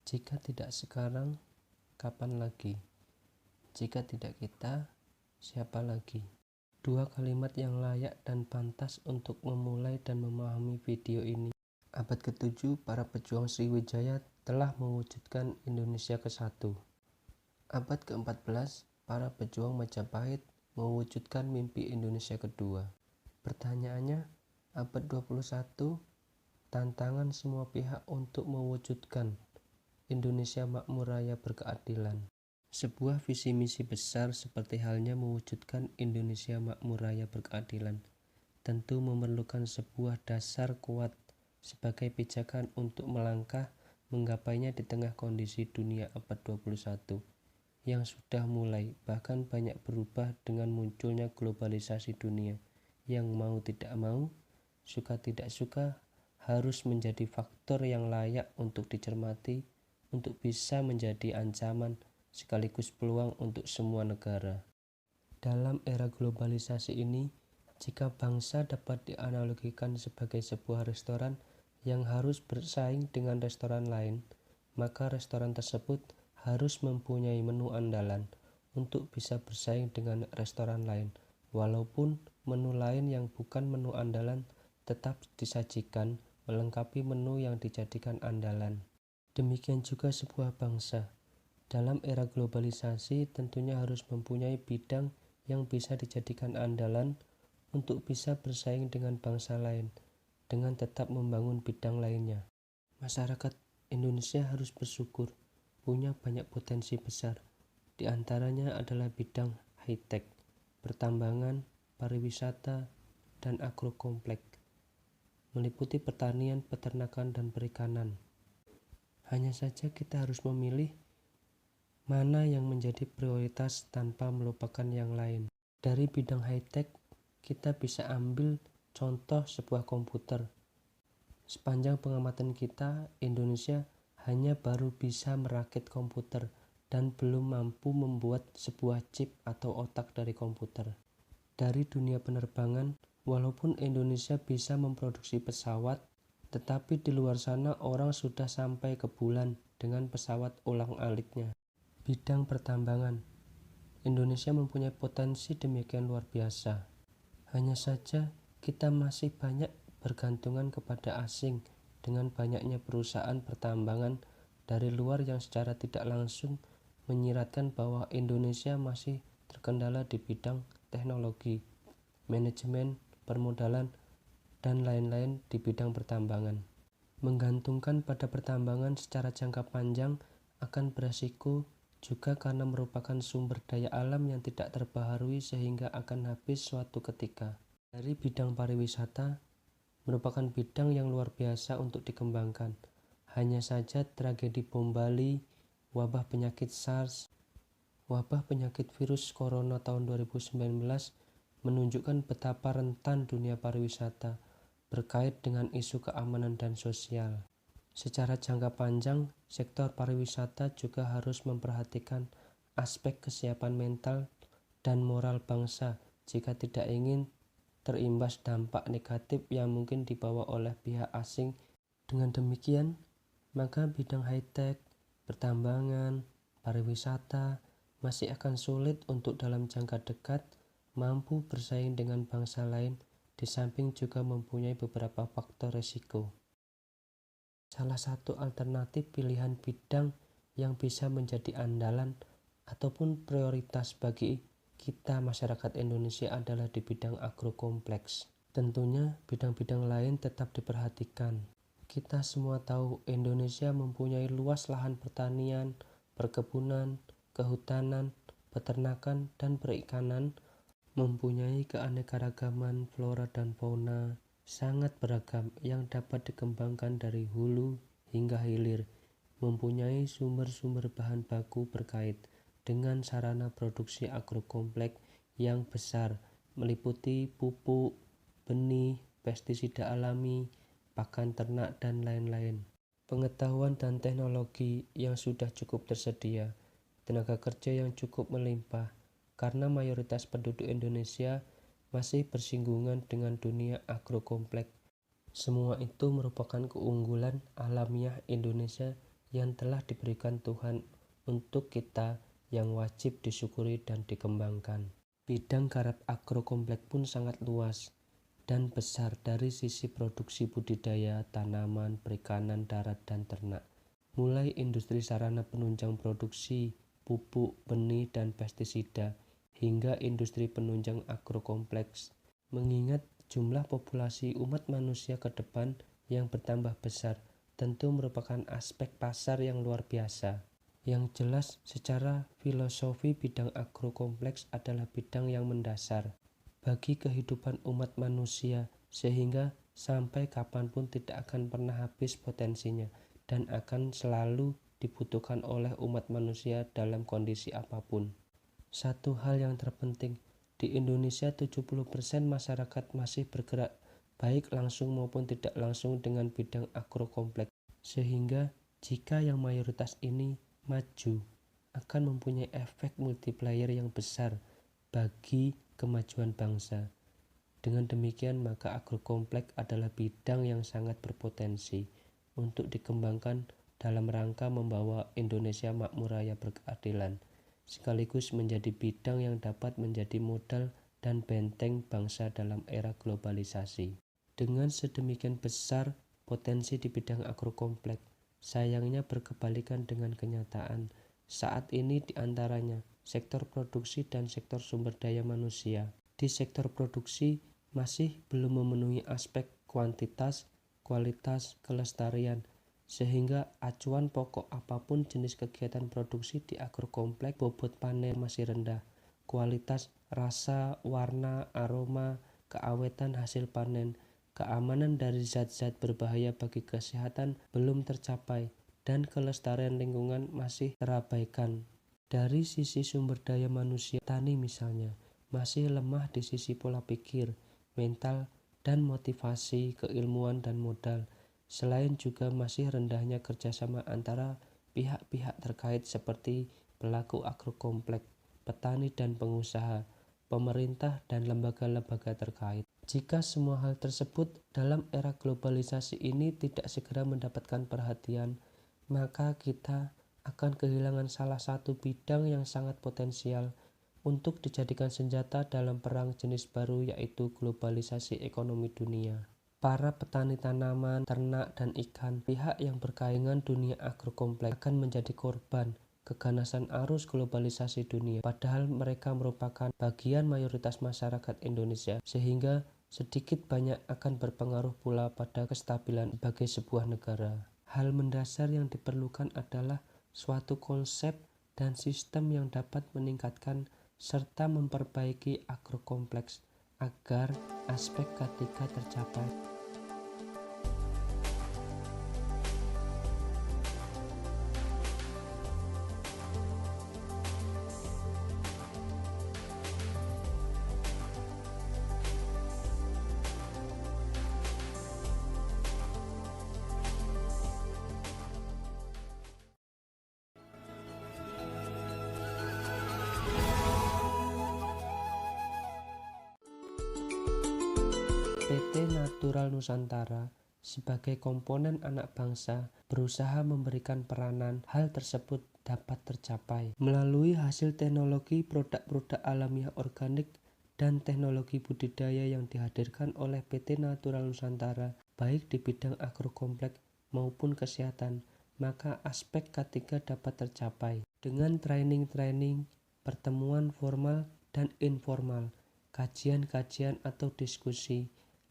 Jika tidak sekarang, kapan lagi? Jika tidak kita, siapa lagi? Dua kalimat yang layak dan pantas untuk memulai dan memahami video ini. Abad ke-7, para pejuang Sriwijaya telah mewujudkan Indonesia ke-1. Abad ke-14, para pejuang Majapahit mewujudkan mimpi Indonesia kedua. Pertanyaannya, abad 21, tantangan semua pihak untuk mewujudkan Indonesia makmur raya berkeadilan. Sebuah visi misi besar seperti halnya mewujudkan Indonesia makmur raya berkeadilan tentu memerlukan sebuah dasar kuat sebagai pijakan untuk melangkah menggapainya di tengah kondisi dunia abad 21 yang sudah mulai bahkan banyak berubah dengan munculnya globalisasi dunia yang mau tidak mau, suka tidak suka harus menjadi faktor yang layak untuk dicermati untuk bisa menjadi ancaman sekaligus peluang untuk semua negara. Dalam era globalisasi ini, jika bangsa dapat dianalogikan sebagai sebuah restoran yang harus bersaing dengan restoran lain, maka restoran tersebut harus mempunyai menu andalan untuk bisa bersaing dengan restoran lain, walaupun menu lain yang bukan menu andalan tetap disajikan melengkapi menu yang dijadikan andalan. Demikian juga sebuah bangsa. Dalam era globalisasi tentunya harus mempunyai bidang yang bisa dijadikan andalan untuk bisa bersaing dengan bangsa lain dengan tetap membangun bidang lainnya. Masyarakat Indonesia harus bersyukur punya banyak potensi besar. Di antaranya adalah bidang high-tech, pertambangan, pariwisata, dan agrokomplek, meliputi pertanian, peternakan, dan perikanan. Hanya saja kita harus memilih mana yang menjadi prioritas tanpa melupakan yang lain. Dari bidang high-tech, kita bisa ambil contoh sebuah komputer. Sepanjang pengamatan kita, Indonesia hanya baru bisa merakit komputer dan belum mampu membuat sebuah chip atau otak dari komputer. Dari dunia penerbangan, walaupun Indonesia bisa memproduksi pesawat, tetapi di luar sana orang sudah sampai ke bulan dengan pesawat ulang-aliknya. Bidang pertambangan, Indonesia mempunyai potensi demikian luar biasa. Hanya saja kita masih banyak bergantungan kepada asing dengan banyaknya perusahaan pertambangan dari luar yang secara tidak langsung menyiratkan bahwa Indonesia masih terkendala di bidang teknologi, manajemen, permodalan, dan lain-lain di bidang pertambangan. Menggantungkan pada pertambangan secara jangka panjang akan beresiko juga karena merupakan sumber daya alam yang tidak terbaharui sehingga akan habis suatu ketika. Dari bidang pariwisata, merupakan bidang yang luar biasa untuk dikembangkan. Hanya saja tragedi bom Bali, wabah penyakit SARS, wabah penyakit virus corona tahun 2019 menunjukkan betapa rentan dunia pariwisata berkait dengan isu keamanan dan sosial. Secara jangka panjang, sektor pariwisata juga harus memperhatikan aspek kesiapan mental dan moral bangsa jika tidak ingin terimbas dampak negatif yang mungkin dibawa oleh pihak asing. Dengan demikian, maka bidang high-tech, pertambangan, pariwisata masih akan sulit untuk dalam jangka dekat mampu bersaing dengan bangsa lain, di samping juga mempunyai beberapa faktor resiko. Salah satu alternatif pilihan bidang yang bisa menjadi andalan ataupun prioritas bagi kita masyarakat Indonesia adalah di bidang agrokompleks. Tentunya bidang-bidang lain tetap diperhatikan. Kita semua tahu Indonesia mempunyai luas lahan pertanian, perkebunan, kehutanan, peternakan, dan perikanan, mempunyai keanekaragaman flora dan fauna sangat beragam yang dapat dikembangkan dari hulu hingga hilir, mempunyai sumber-sumber bahan baku berkait dengan sarana produksi agrokomplek yang besar, meliputi pupuk, benih, pestisida alami, pakan ternak, dan lain-lain. Pengetahuan dan teknologi yang sudah cukup tersedia, tenaga kerja yang cukup melimpah, karena mayoritas penduduk Indonesia masih bersinggungan dengan dunia agrokomplek. Semua itu merupakan keunggulan alamiah Indonesia yang telah diberikan Tuhan untuk kita yang wajib disyukuri dan dikembangkan. Bidang garap agrokompleks pun sangat luas dan besar dari sisi produksi budidaya, tanaman, perikanan, darat, dan ternak. Mulai industri sarana penunjang produksi, pupuk, benih, dan pestisida, hingga industri penunjang agrokompleks. Mengingat jumlah populasi umat manusia ke depan yang bertambah besar tentu merupakan aspek pasar yang luar biasa. Yang jelas, secara filosofi bidang agrokompleks adalah bidang yang mendasar bagi kehidupan umat manusia, sehingga sampai kapanpun tidak akan pernah habis potensinya dan akan selalu dibutuhkan oleh umat manusia dalam kondisi apapun. Satu hal yang terpenting, di Indonesia 70% masyarakat masih bergerak baik langsung maupun tidak langsung dengan bidang agrokompleks, sehingga jika yang mayoritas ini maju akan mempunyai efek multiplier yang besar bagi kemajuan bangsa. Dengan demikian, maka agrokompleks adalah bidang yang sangat berpotensi untuk dikembangkan dalam rangka membawa Indonesia makmur raya berkeadilan, sekaligus menjadi bidang yang dapat menjadi modal dan benteng bangsa dalam era globalisasi. Dengan sedemikian besar potensi di bidang agrokompleks, sayangnya berkebalikan dengan kenyataan. Saat ini diantaranya sektor produksi dan sektor sumber daya manusia. Di sektor produksi masih belum memenuhi aspek kuantitas, kualitas, kelestarian, sehingga acuan pokok apapun jenis kegiatan produksi di agrokompleks bobot panen masih rendah, kualitas, rasa, warna, aroma, keawetan hasil panen, keamanan dari zat-zat berbahaya bagi kesehatan belum tercapai, dan kelestarian lingkungan masih terabaikan. Dari sisi sumber daya manusia, tani misalnya, masih lemah di sisi pola pikir, mental, dan motivasi, keilmuan, dan modal. Selain juga masih rendahnya kerjasama antara pihak-pihak terkait seperti pelaku agrokompleks, petani dan pengusaha, pemerintah, dan lembaga-lembaga terkait. Jika semua hal tersebut dalam era globalisasi ini tidak segera mendapatkan perhatian, maka kita akan kehilangan salah satu bidang yang sangat potensial untuk dijadikan senjata dalam perang jenis baru, yaitu globalisasi ekonomi dunia. Para petani tanaman, ternak, dan ikan, pihak yang berkaitan dengan dunia agrokompleks akan menjadi korban keganasan arus globalisasi dunia, padahal mereka merupakan bagian mayoritas masyarakat Indonesia, sehingga sedikit banyak akan berpengaruh pula pada kestabilan sebagai sebuah negara. Hal mendasar yang diperlukan adalah suatu konsep dan sistem yang dapat meningkatkan serta memperbaiki agrokompleks agar aspek ketiga tercapai. PT Natural Nusantara sebagai komponen anak bangsa berusaha memberikan peranan hal tersebut dapat tercapai melalui hasil teknologi produk-produk alamiah organik dan teknologi budidaya yang dihadirkan oleh PT Natural Nusantara baik di bidang agrokompleks maupun kesehatan, maka aspek ketiga dapat tercapai dengan training-training, pertemuan formal dan informal, kajian-kajian atau diskusi,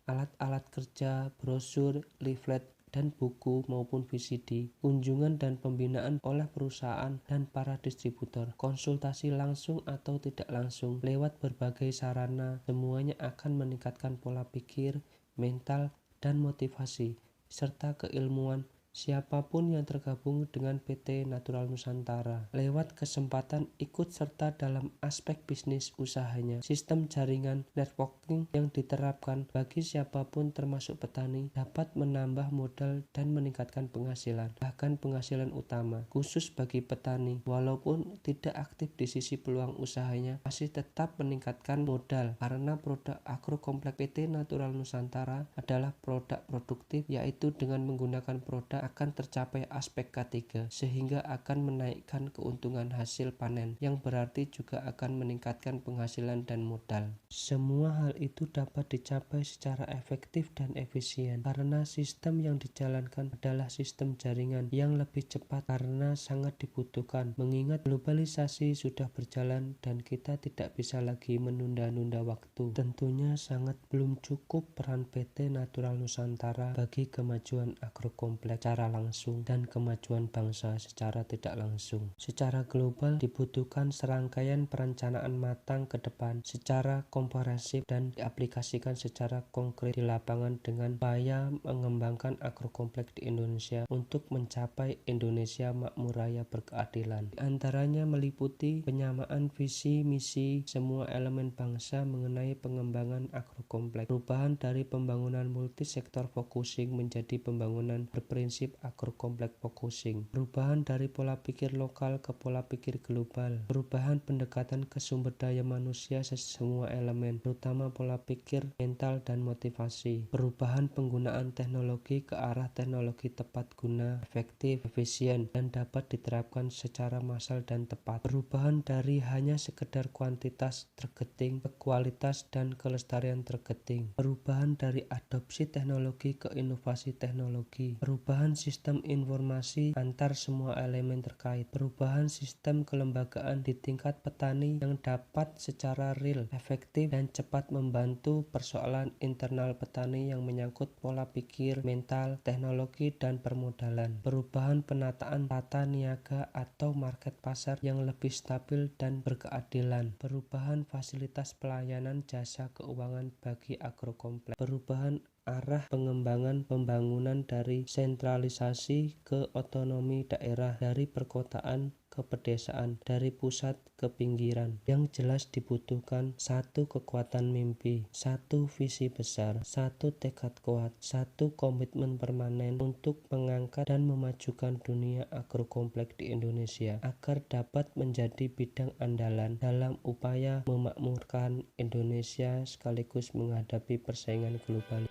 alat-alat kerja, brosur, leaflet, dan buku maupun VCD, kunjungan dan pembinaan oleh perusahaan dan para distributor, konsultasi langsung atau tidak langsung lewat berbagai sarana, semuanya akan meningkatkan pola pikir, mental, dan motivasi, serta keilmuan siapapun yang tergabung dengan PT Natural Nusantara lewat kesempatan ikut serta dalam aspek bisnis usahanya. Sistem jaringan networking yang diterapkan bagi siapapun termasuk petani dapat menambah modal dan meningkatkan penghasilan, bahkan penghasilan utama. Khusus bagi petani, walaupun tidak aktif di sisi peluang usahanya, masih tetap meningkatkan modal karena produk agrokompleks PT Natural Nusantara adalah produk produktif, yaitu dengan menggunakan produk akan tercapai aspek ketiga, sehingga akan menaikkan keuntungan hasil panen, yang berarti juga akan meningkatkan penghasilan dan modal. Semua hal itu dapat dicapai secara efektif dan efisien, karena sistem yang dijalankan adalah sistem jaringan yang lebih cepat karena sangat dibutuhkan, mengingat globalisasi sudah berjalan dan kita tidak bisa lagi menunda-nunda waktu. Tentunya sangat belum cukup peran PT Natural Nusantara bagi kemajuan agrokompleks secara langsung dan kemajuan bangsa secara tidak langsung. Secara global dibutuhkan serangkaian perencanaan matang ke depan secara komprehensif dan diaplikasikan secara konkret di lapangan dengan upaya mengembangkan agrokompleks di Indonesia untuk mencapai Indonesia makmur raya berkeadilan. Di antaranya meliputi penyamaan visi misi semua elemen bangsa mengenai pengembangan agrokompleks, perubahan dari pembangunan multisektor focusing menjadi pembangunan berprinsip agrokompleks focusing, perubahan dari pola pikir lokal ke pola pikir global, perubahan pendekatan ke sumber daya manusia semua elemen, terutama pola pikir mental dan motivasi, perubahan penggunaan teknologi ke arah teknologi tepat guna, efektif, efisien, dan dapat diterapkan secara massal dan tepat, perubahan dari hanya sekedar kuantitas targeting ke kualitas dan kelestarian targeting, perubahan dari adopsi teknologi ke inovasi teknologi, perubahan sistem informasi antar semua elemen terkait, perubahan sistem kelembagaan di tingkat petani yang dapat secara real, efektif, dan cepat membantu persoalan internal petani yang menyangkut pola pikir, mental, teknologi, dan permodalan, perubahan penataan tata niaga atau market pasar yang lebih stabil dan berkeadilan, perubahan fasilitas pelayanan jasa keuangan bagi agrokompleks, perubahan arah pengembangan pembangunan dari sentralisasi ke otonomi daerah, dari perkotaan ke pedesaan, dari pusat ke pinggiran. Yang jelas dibutuhkan satu kekuatan mimpi, satu visi besar, satu tekad kuat, satu komitmen permanen untuk mengangkat dan memajukan dunia agrokompleks di Indonesia agar dapat menjadi bidang andalan dalam upaya memakmurkan Indonesia sekaligus menghadapi persaingan global.